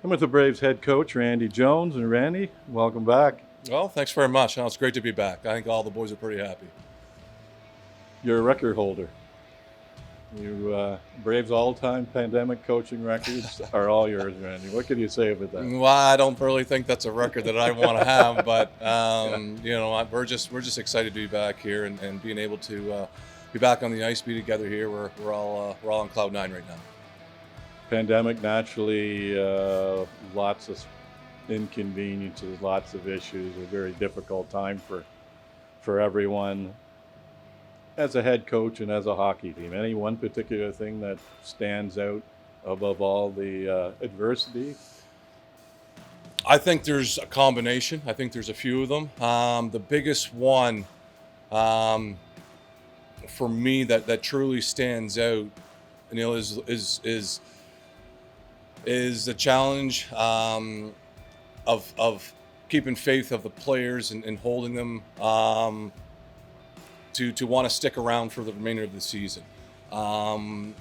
I'm with the Braves head coach, Randy Jones. And Randy, welcome back. Well, thanks very much. It's great to be back. I think all the boys are pretty happy. You're a record holder. Braves all-time pandemic coaching records are all yours, Randy. What can you say about that? Well, I don't really think that's a record that I want to have, but we're just excited to be back here and being able to be back on the ice, be together here. We're all on cloud nine right now. Pandemic, naturally, lots of inconveniences, lots of issues, a very difficult time for everyone. As a head coach and as a hockey team, any one particular thing that stands out above all the adversity? I think there's a combination. I think there's a few of them. The biggest one for me that truly stands out, Neil, is the challenge of keeping faith of the players and holding them to want to stick around for the remainder of the season,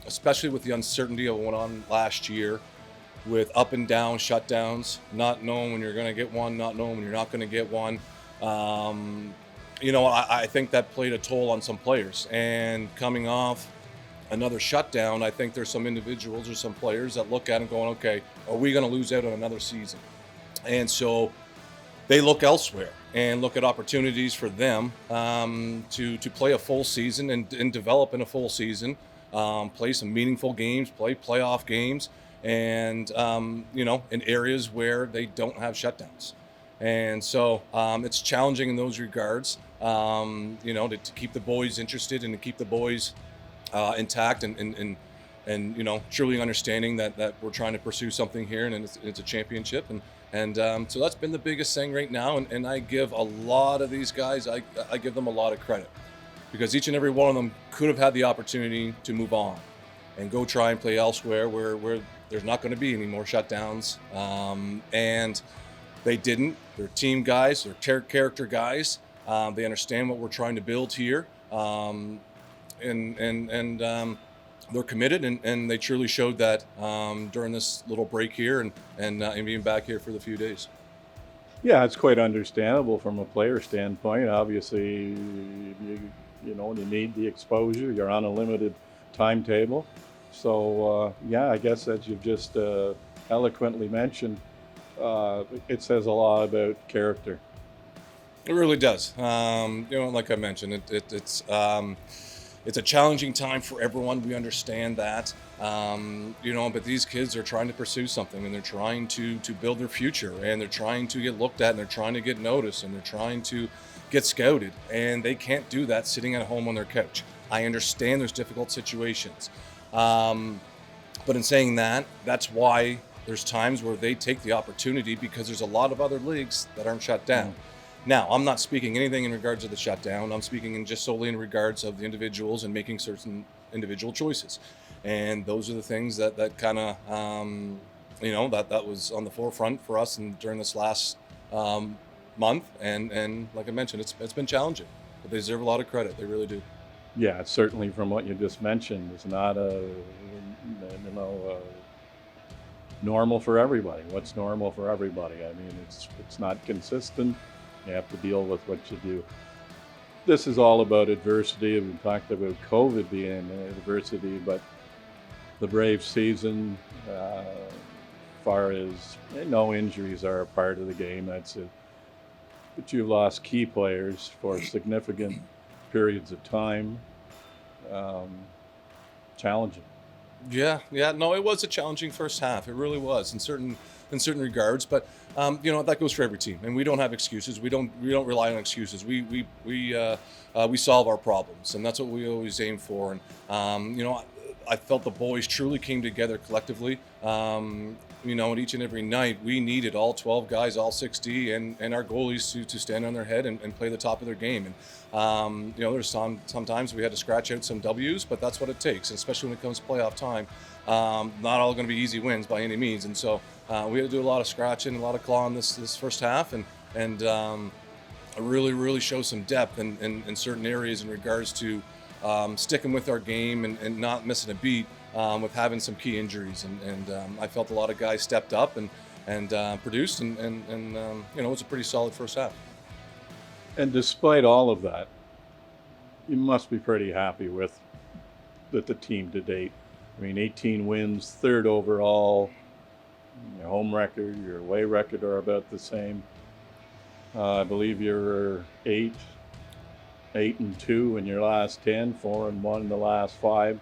especially with the uncertainty of what went on last year, with up and down shutdowns, not knowing when you're going to get one, not knowing when you're not going to get one. I think that played a toll on some players. And coming off another shutdown, I think there's some individuals or some players that look at it and going, okay, are we going to lose out on another season? And so they look elsewhere and look at opportunities for them to play a full season and develop in a full season, play some meaningful games, play playoff games, and in areas where they don't have shutdowns. And so it's challenging in those regards, to keep the boys interested and to keep the boys intact and truly understanding that we're trying to pursue something here and it's a championship. And so that's been the biggest thing right now. And I give a lot of these guys, I give them a lot of credit, because each and every one of them could have had the opportunity to move on and go try and play elsewhere where there's not going to be any more shutdowns. And they didn't. They're team guys, they're character guys. They understand what we're trying to build here. They're committed, and they truly showed that during this little break here and being back here for the few days. Yeah, it's quite understandable from a player standpoint. Obviously, you need the exposure. You're on a limited timetable. So, I guess as you've just eloquently mentioned, it says a lot about character. It really does. Like I mentioned, it's a challenging time for everyone. We understand that, but these kids are trying to pursue something, and they're trying to build their future, and they're trying to get looked at, and they're trying to get noticed, and they're trying to get scouted, and they can't do that sitting at home on their couch. I understand there's difficult situations, but in saying that, that's why there's times where they take the opportunity, because there's a lot of other leagues that aren't shut down. Now, I'm not speaking anything in regards to the shutdown. I'm speaking just solely in regards of the individuals and making certain individual choices. And those are the things that kind of, that was on the forefront for us during this last month. And like I mentioned, it's been challenging, but they deserve a lot of credit. They really do. Yeah, certainly from what you just mentioned, it's not normal for everybody. What's normal for everybody? I mean, it's not consistent. You have to deal with what you do. This is all about adversity. We talked about COVID being adversity, but the Braves season, far as no injuries are a part of the game, that's it. But you've lost key players for significant periods of time. Challenging. Yeah. No, it was a challenging first half. It really was in certain regards, but that goes for every team, and we don't have excuses. We don't rely on excuses. We solve our problems, and that's what we always aim for. And I felt the boys truly came together collectively. And each and every night we needed all 12 guys, all 60, and our goalies to stand on their head and play the top of their game. And there's sometimes we had to scratch out some W's, but that's what it takes, especially when it comes to playoff time. Not all going to be easy wins by any means, and so we had to do a lot of scratching, a lot of clawing this first half, and really show some depth in certain areas in regards to sticking with our game and not missing a beat with having some key injuries. And I felt a lot of guys stepped up produced, and you know, it was a pretty solid first half. And despite all of that, you must be pretty happy with the team to date. I mean, 18 wins, third overall. Your home record, your away record are about the same. I believe you're 8-2 in your last 10, 4-1 in the last 5.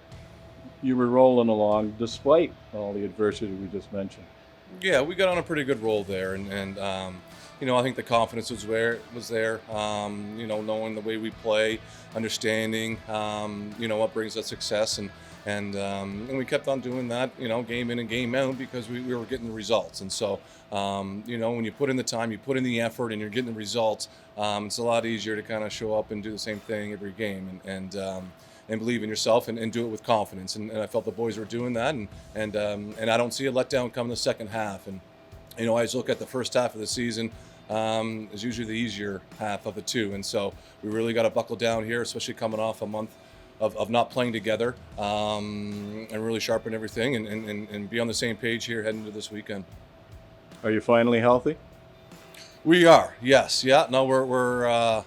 You were rolling along despite all the adversity we just mentioned. Yeah, we got on a pretty good roll there, and you know, I think the confidence was there. You know, knowing the way we play, understanding you know, what brings us success, and we kept on doing that, you know, game in and game out, because we were getting the results. And so you know, when you put in the time, you put in the effort, and you're getting the results, it's a lot easier to kind of show up and do the same thing every game, and believe in yourself, and do it with confidence. And I felt the boys were doing that, and I don't see a letdown come in the second half. And you know, I just look at the first half of the season is usually the easier half of the two, and so we really got to buckle down here, especially coming off a month of not playing together, and really sharpen everything, and be on the same page here heading into this weekend. Are you finally healthy? We are, yes, yeah. No, we're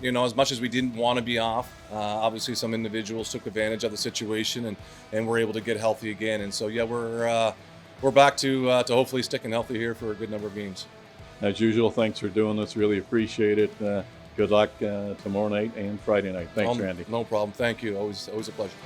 you know, as much as we didn't want to be off, obviously some individuals took advantage of the situation, and we're able to get healthy again. And so, yeah, we're back to hopefully sticking healthy here for a good number of games. As usual, thanks for doing this. Really appreciate it. Good luck tomorrow night and Friday night. Thanks, Randy. No problem. Thank you. Always a pleasure.